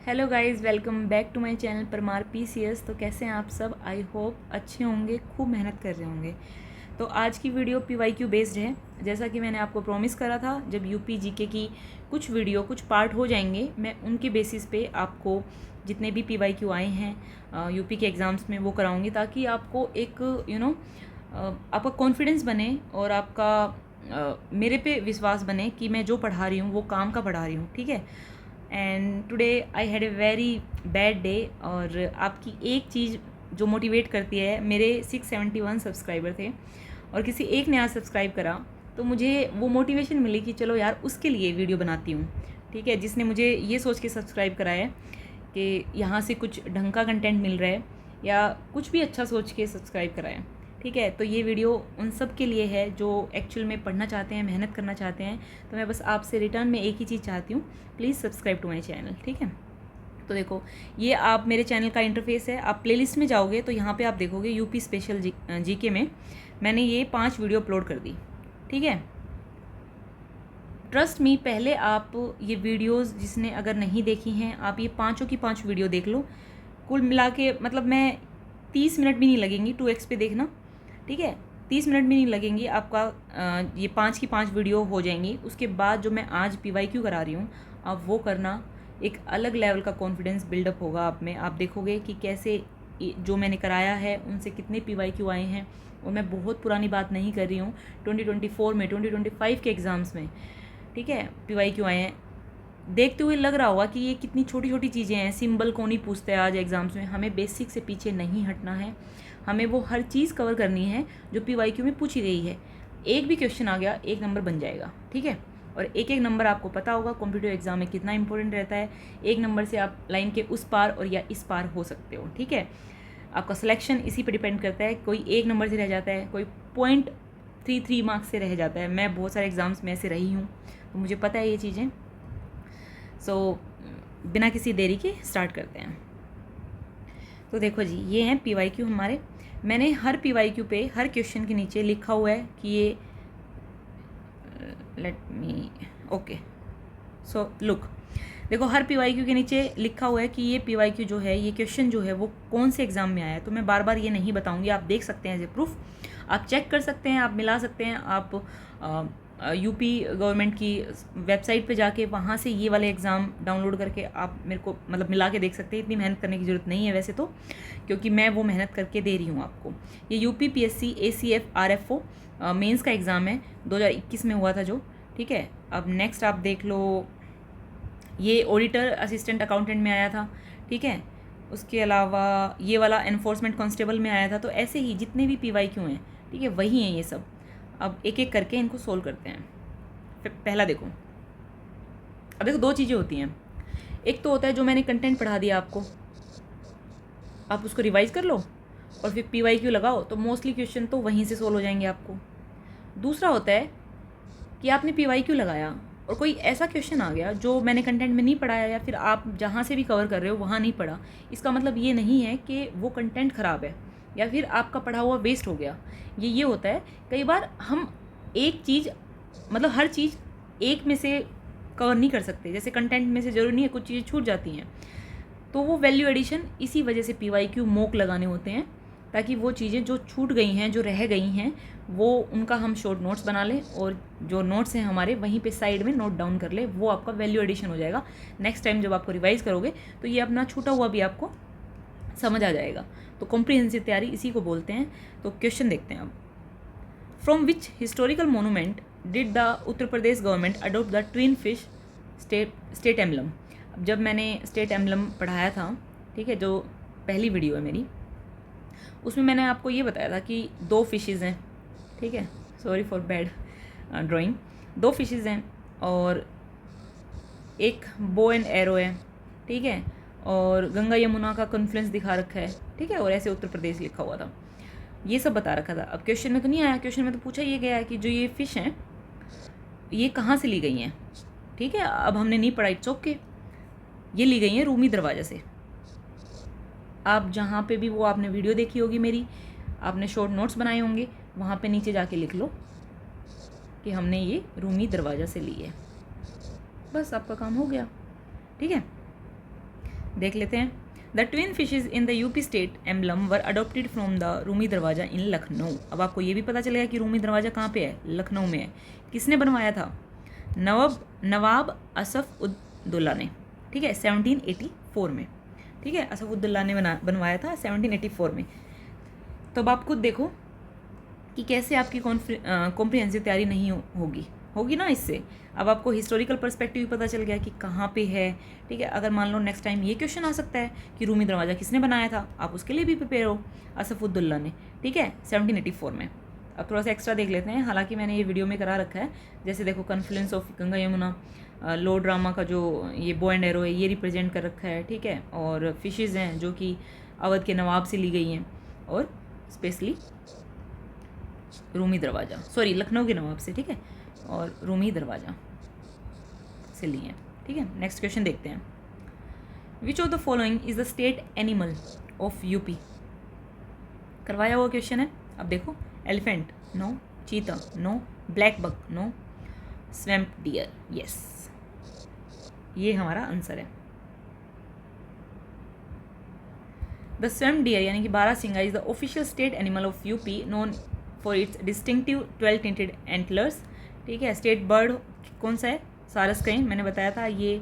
Hello guys, welcome back to my channel Parmar PCS. तो कैसे हैं आप सब? आई होप अच्छे होंगे, खूब मेहनत कर रहे होंगे। तो आज की वीडियो पीवाईक्यू बेस्ड है। जैसा कि मैंने आपको प्रॉमिस करा था, जब यूपी जीके की कुछ वीडियो कुछ पार्ट हो जाएंगे, मैं उनके बेसिस पे आपको जितने भी पीवाईक्यू आए हैं यूपी के एग्ज़ाम्स में वो कराऊंगी, ताकि आपको एक आपका कॉन्फिडेंस बने और आपका मेरे पे विश्वास बने कि मैं जो पढ़ा रही हूँ वो काम का पढ़ा रही हूँ। ठीक है। And today I had a very bad day. और आपकी एक चीज़ जो मोटिवेट करती है, मेरे 671 सब्सक्राइबर थे और किसी एक ने आज सब्सक्राइब करा, तो मुझे वो मोटिवेशन मिली कि चलो यार उसके लिए वीडियो बनाती हूँ। ठीक है, जिसने मुझे ये सोच के सब्सक्राइब करा है कि यहाँ से कुछ ढंग का कंटेंट मिल रहा है, या कुछ भी अच्छा सोच के सब्सक्राइब करा है। ठीक है, तो ये वीडियो उन सब के लिए है जो एक्चुअल में पढ़ना चाहते हैं, मेहनत करना चाहते हैं। तो मैं बस आपसे रिटर्न में एक ही चीज़ चाहती हूँ, please subscribe to my channel. ठीक है, तो देखो ये आप मेरे चैनल का इंटरफेस है। आप प्लेलिस्ट में जाओगे तो यहाँ पे आप देखोगे यूपी स्पेशल जीके में मैंने ये 5 वीडियो अपलोड कर दी। ठीक है, ट्रस्ट मी, पहले आप ये वीडियोस जिसने अगर नहीं देखी हैं, आप ये पाँचों की 5 वीडियो देख लो। कुल मिला के मतलब मैं 30 मिनट भी नहीं लगेंगी, 2x पे देखना। ठीक है, 30 मिनट भी नहीं लगेंगी आपका, ये 5 की 5 वीडियो हो जाएंगी। उसके बाद जो मैं आज पीवाईक्यू करा रही हूँ, आप वो करना। एक अलग लेवल का कॉन्फिडेंस बिल्डअप होगा आप में। आप देखोगे कि कैसे जो मैंने कराया है उनसे कितने पीवाईक्यू आए हैं। और मैं बहुत पुरानी बात नहीं कर रही हूँ, 2024 में, 2025 के एग्ज़ाम्स में, ठीक है, पीवाईक्यू आए हैं। देखते हुए लग रहा होगा कि ये कितनी छोटी छोटी चीज़ें हैं, सिंबल कौन ही पूछते हैं आज एग्ज़ाम्स में। हमें बेसिक से पीछे नहीं हटना है, हमें वो हर चीज़ कवर करनी है जो पीवाईक्यू में पूछी गई है। एक भी क्वेश्चन आ गया, 1 नंबर बन जाएगा। ठीक है, और एक एक नंबर आपको पता होगा कॉम्पिटिटिव एग्जाम में कितना इंपॉर्टेंट रहता है। 1 नंबर से आप लाइन के उस पार और या इस पार हो सकते हो। ठीक है, आपका सिलेक्शन इसी पर डिपेंड करता है। कोई 1 नंबर से रह जाता है, कोई 0.33 मार्क्स से रह जाता है। मैं बहुत सारे एग्ज़ाम्स में ऐसे रही हूँ, तो मुझे पता है ये चीज़ें। सो बिना किसी देरी के स्टार्ट करते हैं। तो देखो जी, ये हैं पीवाईक्यू हमारे। मैंने हर पीवाईक्यू पे हर क्वेश्चन के नीचे लिखा हुआ है कि ये let me okay so look, देखो हर पीवाईक्यू के नीचे लिखा हुआ है कि ये पीवाईक्यू जो है, ये क्वेश्चन जो है वो कौन से एग्ज़ाम में आया है। तो मैं बार बार ये नहीं बताऊंगी, आप देख सकते हैं एज ए प्रूफ, आप चेक कर सकते हैं, आप मिला सकते हैं। आप यूपी गवर्नमेंट की वेबसाइट पे जाके वहाँ से ये वाले एग्ज़ाम डाउनलोड करके आप मेरे को मतलब मिला के देख सकते हैं। इतनी मेहनत करने की ज़रूरत नहीं है वैसे तो, क्योंकि मैं वो मेहनत करके दे रही हूँ आपको। ये UP PSC ACF RFO mains का एग्ज़ाम है, 2021 में हुआ था जो। ठीक है, अब नेक्स्ट आप देख लो, ये ऑडिटर असिस्टेंट अकाउंटेंट में आया था। ठीक है, उसके अलावा ये वाला एनफोर्समेंट कांस्टेबल में आया था। तो ऐसे ही जितने भी पीवाईक्यू हैं, ठीक है, वही हैं ये सब। अब एक एक करके इनको सोल्व करते हैं। पहला देखो, अब देखो 2 चीज़ें होती हैं। एक तो होता है जो मैंने कंटेंट पढ़ा दिया आपको, आप उसको रिवाइज कर लो और फिर पीवाईक्यू लगाओ, तो मोस्टली क्वेश्चन तो वहीं से सोल्व हो जाएंगे आपको। दूसरा होता है कि आपने पीवाईक्यू लगाया और कोई ऐसा क्वेश्चन आ गया जो मैंने कंटेंट में नहीं पढ़ाया, या फिर आप जहाँ से भी कवर कर रहे हो वहाँ नहीं पढ़ा। इसका मतलब ये नहीं है कि वो कंटेंट ख़राब है या फिर आपका पढ़ा हुआ वेस्ट हो गया। ये होता है कई बार हम एक चीज़ मतलब हर चीज़ एक में से कवर नहीं कर सकते। जैसे कंटेंट में से ज़रूरी नहीं है, कुछ चीज़ें छूट जाती हैं। तो वो वैल्यू एडिशन इसी वजह से पीवाईक्यू मॉक लगाने होते हैं, ताकि वो चीज़ें जो छूट गई हैं, जो रह गई हैं, वो उनका हम शॉर्ट नोट्स बना लें और जो नोट्स हैं हमारे वहीं पे साइड में नोट डाउन कर ले। वो आपका वैल्यू एडिशन हो जाएगा। नेक्स्ट टाइम जब आपको रिवाइज करोगे तो ये अपना छूटा हुआ भी आपको समझ आ जाएगा। तो कॉम्प्रिहेंसिव तैयारी इसी को बोलते हैं। तो क्वेश्चन देखते हैं अब। From which historical monument did the Uttar Pradesh government adopt the twin fish state emblem. अब जब मैंने स्टेट एम्बलम पढ़ाया था, ठीक है, जो पहली वीडियो है मेरी, उसमें मैंने आपको ये बताया था कि 2 फिशेज़ हैं। ठीक है, sorry for bad drawing. 2 fishes हैं और एक बो एंड एरो है। ठीक है, और गंगा यमुना का कॉन्फ्लुएंस दिखा रखा है। ठीक है, और ऐसे उत्तर प्रदेश लिखा हुआ था, ये सब बता रखा था। अब क्वेश्चन में तो नहीं आया, क्वेश्चन में तो पूछा ये गया है कि जो ये फ़िश हैं ये कहाँ से ली गई हैं। ठीक है, अब हमने नहीं पढ़ा, इट्स ओके। ये ली गई हैं रूमी दरवाज़ा से। आप जहाँ पे भी वो आपने वीडियो देखी होगी मेरी, आपने शॉर्ट नोट्स बनाए होंगे, वहाँ पे नीचे जाके लिख लो कि हमने ये रूमी दरवाज़ा से ली है। बस आपका काम हो गया। ठीक है, देख लेते हैं। The twin fishes in the UP state emblem were adopted from the Rumi दरवाज़ा इन लखनऊ। अब आपको ये भी पता चलेगा कि रूमी दरवाज़ा कहाँ पे है, लखनऊ में है। किसने बनवाया था? नवाब असफ उद्दौला ने, ठीक है, 1784 में, ठीक है, असफ उद्दौला ने बनवाया था 1784 में। तो अब आप खुद देखो कि कैसे आपकी कॉम्प्रिहेंसिव तैयारी नहीं होगी ना इससे। अब आपको हिस्टोरिकल पर्सपेक्टिव पता चल गया कि कहाँ पे है, ठीक है। अगर मान लो नेक्स्ट टाइम ये क्वेश्चन आ सकता है कि रूमी दरवाज़ा किसने बनाया था, आप उसके लिए भी प्रिपेयर हो। असफुद्दौला ने, ठीक है, 1784 में। अब थोड़ा सा एक्स्ट्रा देख लेते हैं, हालांकि मैंने ये वीडियो में करा रखा है। जैसे देखो confluence of Ganga Yamuna, low drama का जो ये बो एंड एरो है ये रिप्रेजेंट कर रखा है, ठीक है। और फिशेज़ हैं जो कि अवध के नवाब से ली गई हैं, और स्पेशली रूमी दरवाज़ा, सॉरी लखनऊ के नवाब से, ठीक है, और रूमी दरवाज़ा से ली हैं, ठीक है। नेक्स्ट क्वेश्चन देखते हैं। Which of the following is the state animal of UP? करवाया हुआ क्वेश्चन है। अब देखो, elephant no, cheetah no, blackbuck no, swamp deer yes, ये हमारा आंसर है। द स्वैम्प डियर यानी कि बारहसिंगा is the official state animal of UP, known for its distinctive 12 tinted antlers, ठीक है। स्टेट बर्ड कौन सा है? सारस क्रेन, मैंने बताया था ये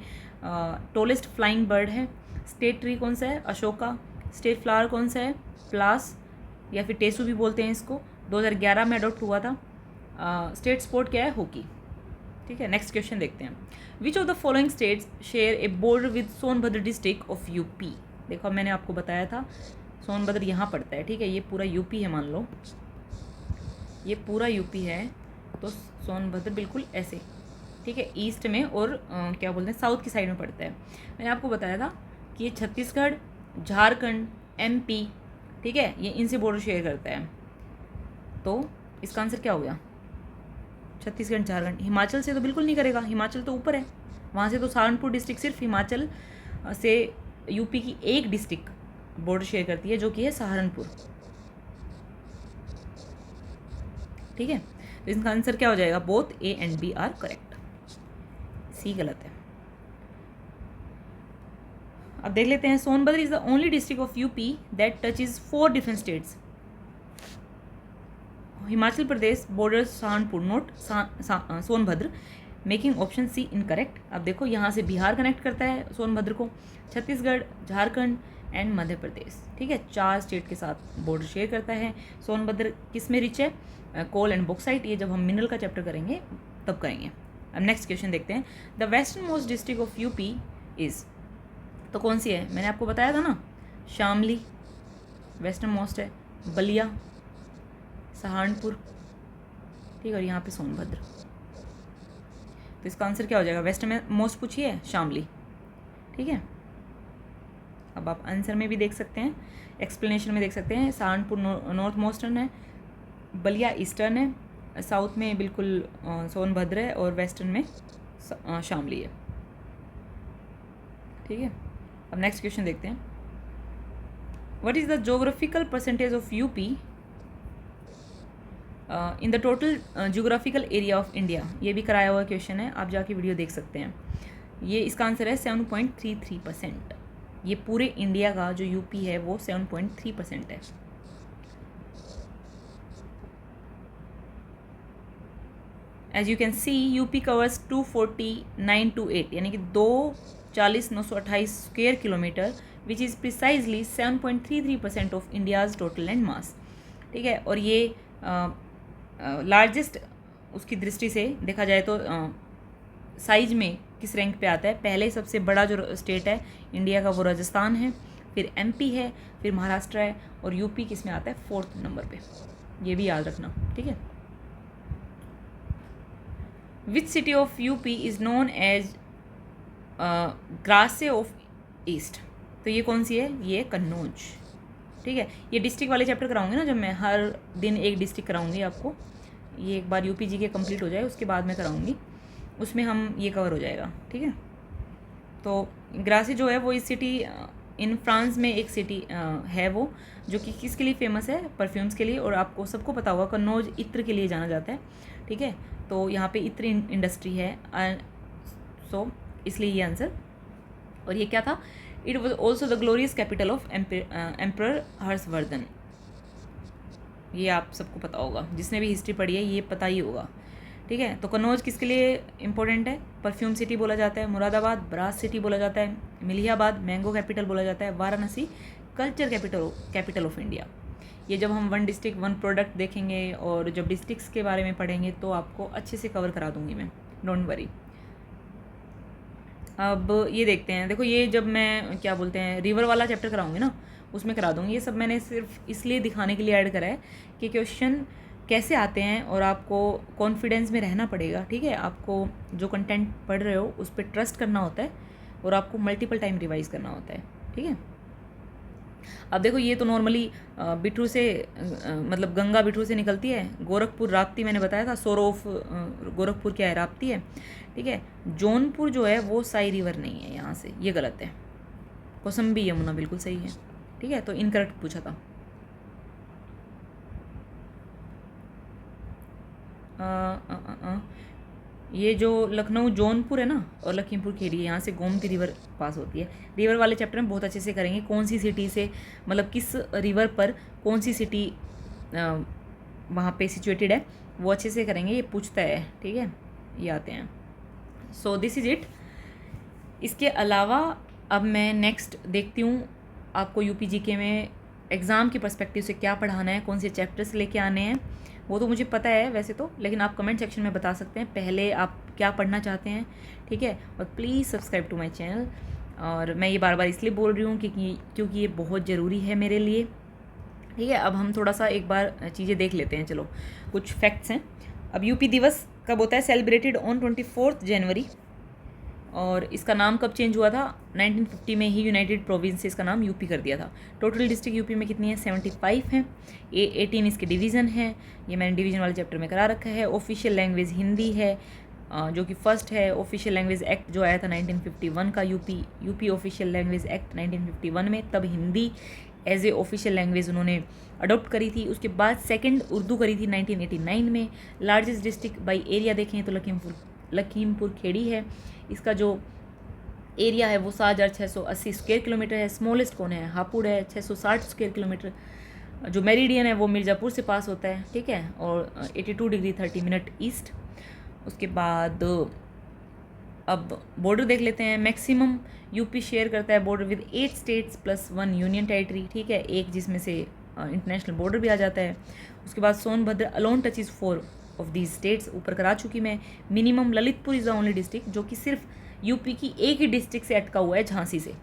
टॉलेस्ट फ्लाइंग बर्ड है। स्टेट ट्री कौन सा है? अशोका। स्टेट फ्लावर कौन सा है? प्लास या फिर टेसू भी बोलते हैं इसको, 2011 में अडॉप्ट हुआ था। स्टेट स्पोर्ट क्या है? हॉकी, ठीक है। नेक्स्ट क्वेश्चन देखते हैं। Which of the following states share A border with Sonbhadra district of UP? देखो मैंने आपको बताया था सोनभद्र यहाँ पड़ता है, ठीक है, ये पूरा यूपी है, मान लो ये पूरा यूपी है, तो सोनभद्र बिल्कुल ऐसे, ठीक है, ईस्ट में और क्या बोलते हैं साउथ की साइड में पड़ता है। मैंने आपको बताया था कि ये छत्तीसगढ़, झारखंड, एमपी, ठीक है, ये इनसे बॉर्डर शेयर करता है। तो इसका आंसर क्या हो गया? छत्तीसगढ़, झारखंड। हिमाचल से तो बिल्कुल नहीं करेगा, हिमाचल तो ऊपर है, वहाँ से तो सहारनपुर डिस्ट्रिक्ट सिर्फ हिमाचल से यूपी की एक डिस्ट्रिक्ट बॉर्डर शेयर करती है, जो कि है सहारनपुर, ठीक है। तो इसका आंसर क्या हो जाएगा? Both A and B are correct, C गलत है। अब देख लेते हैं। Sonbhadra is the only district of UP that touches 4 different states. Himachal Pradesh border Saharanpur, not Sonbhadra, making option C incorrect. अब देखो यहाँ से बिहार कनेक्ट करता है सोनभद्र को, छत्तीसगढ़, झारखंड एंड मध्य प्रदेश, ठीक है, 4 स्टेट के साथ बॉर्डर शेयर करता है। सोनभद्र किस में रिच है? कोल एंड बॉक्साइट, ये जब हम मिनरल का चैप्टर करेंगे तब करेंगे। अब नेक्स्ट क्वेश्चन देखते हैं। The western most district of UP is, तो कौन सी है? मैंने आपको बताया था ना, शामली वेस्टर्न मोस्ट है, बलिया, सहारनपुर, ठीक है, और यहाँ पे सोनभद्र। तो इसका आंसर क्या हो जाएगा? वेस्टर्न में मोस्ट पूछी है, शामली, ठीक है। अब आप आंसर में भी देख सकते हैं, एक्सप्लेनेशन में देख सकते हैं। सहारनपुर नॉर्थ मोस्टर्न है, बलिया ईस्टर्न है, साउथ में बिल्कुल सोनभद्र है, और वेस्टर्न में शामली है, ठीक है। अब नेक्स्ट क्वेश्चन देखते हैं। What is the geographical percentage of UP in the total geographical area of India? ये भी कराया हुआ क्वेश्चन है, आप जाके वीडियो देख सकते हैं। ये इसका आंसर है 7.33%। ये पूरे इंडिया का जो यूपी है वो 7.3% है। As you can see UP covers 24928 यानी कि 240,928 square kilometre, which is precisely 7.33% of India's total land mass, ठीक है। और ये लार्जेस्ट उसकी दृष्टि से देखा जाए तो साइज में किस रैंक पे आता है? पहले सबसे बड़ा जो स्टेट है इंडिया का वो राजस्थान है, फिर एमपी है, फिर महाराष्ट्र है, और यूपी किस में आता है? 4th नंबर पे। ये भी याद रखना, ठीक है। Which city of UP is known as Grasse of East? तो ये कौन सी है? ये कन्नौज, ठीक है। ये डिस्ट्रिक्ट वाले चैप्टर कराऊंगी ना, जब मैं हर दिन एक डिस्ट्रिक्ट कराऊंगी आपको, ये एक बार यूपी जी के कंप्लीट हो जाए उसके बाद मैं कराऊंगी, उसमें हम ये कवर हो जाएगा, ठीक है। तो ग्रासे जो है वो इस सिटी इन फ्रांस में एक सिटी है वो, जो कि किसके लिए फेमस है? परफ्यूम्स के लिए। और आपको सबको पता होगा कन्नौज इत्र के लिए जाना जाता है, ठीक है। तो यहाँ पे इत्र इंडस्ट्री है, सो इसलिए ये आंसर। और ये क्या था? It was also the glorious capital of emperor Harshvardhan. ये आप सबको पता होगा, जिसने भी हिस्ट्री पढ़ी है ये पता ही होगा, ठीक है। तो कन्नौज किसके लिए इंपॉर्टेंट है? परफ्यूम सिटी बोला जाता है। मुरादाबाद ब्रास सिटी बोला जाता है। मिलियाबाद मैंगो कैपिटल बोला जाता है। Varanasi culture capital of India. ये जब हम वन डिस्ट्रिक्ट वन प्रोडक्ट देखेंगे और जब डिस्ट्रिक्ट्स के बारे में पढ़ेंगे तो आपको अच्छे से कवर करा दूंगी मैं, डोंट वरी। अब ये देखते हैं, देखो ये जब मैं क्या बोलते हैं रिवर वाला चैप्टर कराऊंगी ना, उसमें करा दूंगी। ये सब मैंने सिर्फ इसलिए दिखाने के लिए ऐड करा है कि क्वेश्चन कैसे आते हैं और आपको कॉन्फिडेंस में रहना पड़ेगा, ठीक है। आपको जो कंटेंट पढ़ रहे हो उस पर ट्रस्ट करना होता है और आपको मल्टीपल टाइम रिवाइज करना होता है, ठीक है। अब देखो ये तो नॉर्मली बिठू से मतलब गंगा बिठू से निकलती है। गोरखपुर राप्ती मैंने बताया था, सोर ऑफ गोरखपुर क्या है, राप्ती है, ठीक है। जौनपुर जो है वो साई रिवर नहीं है यहाँ से, ये गलत है। कौसम्बी यमुना बिल्कुल सही है, ठीक है। तो इनकरेक्ट पूछा था। ये जो लखनऊ जौनपुर है ना और लखीमपुर खेड़ी, यहाँ से गोमती रिवर पास होती है। रिवर वाले चैप्टर में बहुत अच्छे से करेंगे, कौन सी सिटी से मतलब किस रिवर पर कौन सी सिटी वहाँ पे सिचुएटेड है, वो अच्छे से करेंगे। ये पूछता है, ठीक है, ये आते हैं। So this is it. इसके अलावा अब मैं नेक्स्ट देखती हूँ आपको यूपी जीके में एग्ज़ाम के पर्सपेक्टिव से क्या पढ़ाना है, कौन से चैप्टर्स लेके आने हैं, वो तो मुझे पता है वैसे तो, लेकिन आप कमेंट सेक्शन में बता सकते हैं पहले आप क्या पढ़ना चाहते हैं, ठीक है। और please subscribe to my channel. और मैं ये बार बार इसलिए बोल रही हूँ क्योंकि ये बहुत ज़रूरी है मेरे लिए, ठीक है। अब हम थोड़ा सा एक बार चीज़ें देख लेते हैं, चलो कुछ फैक्ट्स हैं। अब यूपी दिवस कब होता है? सेलिब्रेटेड ऑन 24 जनवरी। और इसका नाम कब चेंज हुआ था? 1950 में ही यूनाइटेड प्रोविंसेस का नाम यूपी कर दिया था। टोटल डिस्ट्रिक्ट यूपी में कितनी है? 75 हैं। 18 इसके डिवीज़न है, ये मैंने डिवीज़न वाले चैप्टर में करा रखा है। ऑफिशियल लैंग्वेज हिंदी है, जो कि फर्स्ट है। ऑफिशियल लैंग्वेज एक्ट जो आया था 1951 का, यूपी ऑफिशियल लैंग्वेज एक्ट 1951 में, तब Hindi as a official language उन्होंने अडोप्ट करी थी। उसके बाद सेकंड उर्दू करी थी 1989 में। लार्जेस्ट डिस्ट्रिक्ट बाई एरिया देखें तो लखीमपुर खेड़ी है। इसका जो एरिया है वो 7680 स्क्वायर किलोमीटर है। स्मॉलेस्ट कौन है? हापुड़ है, 660 स्क्वायर किलोमीटर। जो मेरिडियन है वो मिर्ज़ापुर से पास होता है, ठीक है, और 82 डिग्री 30 मिनट ईस्ट। उसके बाद अब बॉर्डर देख लेते हैं। मैक्सिमम यूपी शेयर करता है border with 8 states plus 1 union territory, ठीक है, एक जिसमें से इंटरनेशनल बॉर्डर भी आ जाता है। उसके बाद Sonbhadra alone touch is 4 of these states, ऊपर करा चुकी मैं। Minimum Lalitpur is the only district जो कि सिर्फ यूपी की एक ही डिस्ट्रिक्ट से अटका हुआ है, झांसी से,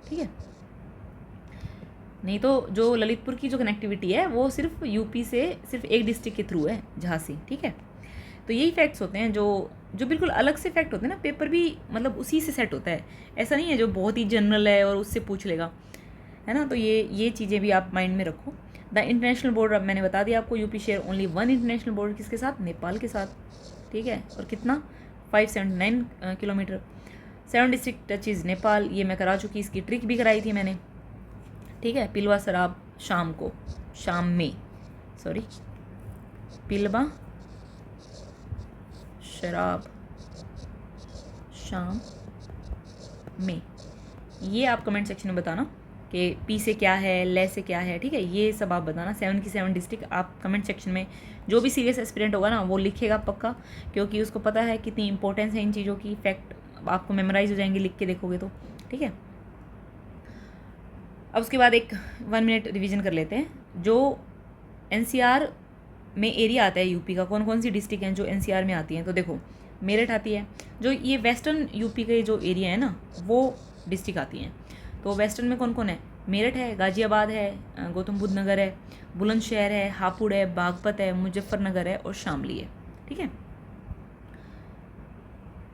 ठीक है। नहीं तो जो ललितपुर की जो कनेक्टिविटी है वो सिर्फ यूपी से सिर्फ एक डिस्ट्रिक्ट के थ्रू है, झांसी, ठीक है। तो यही फैक्ट्स होते हैं जो बिल्कुल अलग से फैक्ट होते हैं ना, पेपर भी मतलब उसी से सेट होता है। ऐसा नहीं है जो बहुत ही जनरल है और उससे पूछ लेगा, है ना। तो ये चीज़ें भी आप माइंड में रखो। द इंटरनेशनल बॉर्डर अब मैंने बता दिया आपको, UP share only 1 international border, किसके साथ? नेपाल के साथ, ठीक है। और कितना? 579 kilometre. 7 district touch is Nepal, ये मैं करा चुकी, इसकी ट्रिक भी कराई थी मैंने, ठीक है। पिलवा शराब पिलवा शराब शाम में, ये आप कमेंट सेक्शन में बताना कि पी से क्या है, ले से क्या है, ठीक है। ये सब आप बताना। 7 की 7 डिस्ट्रिक्ट आप कमेंट सेक्शन में, जो भी सीरियस एस्पिरेंट होगा ना वो लिखेगा पक्का, क्योंकि उसको पता है कितनी इंपॉर्टेंस है इन चीज़ों की। फैक्ट आपको मेमोराइज हो जाएंगे लिख के देखोगे तो, ठीक है। अब उसके बाद एक 1 मिनट रिवीजन कर लेते हैं। जो एनसीआर में एरिया आता है यूपी का, कौन कौन सी डिस्ट्रिक्ट हैं जो एनसीआर में आती हैं? तो देखो मेरठ आती है। जो ये वेस्टर्न यूपी के जो एरिया है ना वो डिस्ट्रिक्ट आती हैं। तो वेस्टर्न में कौन कौन है? मेरठ है, गाजियाबाद है, गौतम बुद्ध नगर है, बुलंदशहर है, हापुड़ है, बागपत है, मुजफ्फरनगर है और शामली है, ठीक है।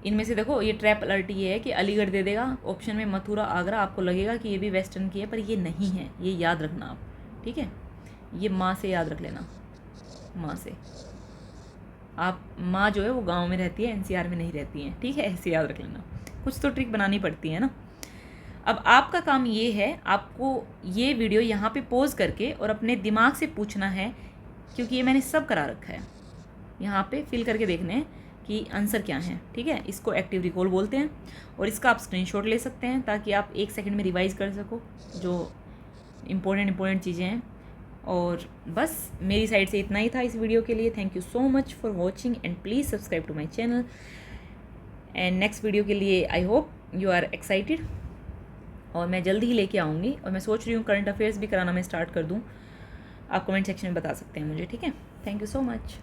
इनमें से देखो ये ट्रैप अलर्ट ये है कि अलीगढ़ दे देगा ऑप्शन में, मथुरा, आगरा, आपको लगेगा कि ये भी वेस्टर्न की है पर ये नहीं है, ये याद रखना आप, ठीक है। ये माँ से याद रख लेना, माँ से। आप माँ जो है वो गांव में रहती है, एनसीआर में नहीं रहती हैं, ठीक है, ऐसे याद रख लेना। कुछ तो ट्रिक बनानी पड़ती है ना। अब आपका काम ये है, आपको ये वीडियो यहाँ पे पॉज करके और अपने दिमाग से पूछना है, क्योंकि ये मैंने सब करा रखा है, यहाँ पे फिल करके देखने हैं कि आंसर क्या है, ठीक है। इसको एक्टिव रिकॉल बोलते हैं और इसका आप स्क्रीनशॉट ले सकते हैं ताकि आप 1 सेकंड में रिवाइज़ कर सको जो इम्पोर्टेंट चीज़ें हैं। और बस मेरी साइड से इतना ही था इस वीडियो के लिए। Thank you so much for watching and please subscribe to my channel. And next video के लिए I hope you are excited, और मैं जल्दी ही लेके आऊँगी। और मैं सोच रही हूँ करंट अफेयर्स भी कराना मैं स्टार्ट कर दूँ। आप कमेंट सेक्शन में बता सकते हैं मुझे, ठीक है। Thank you so much.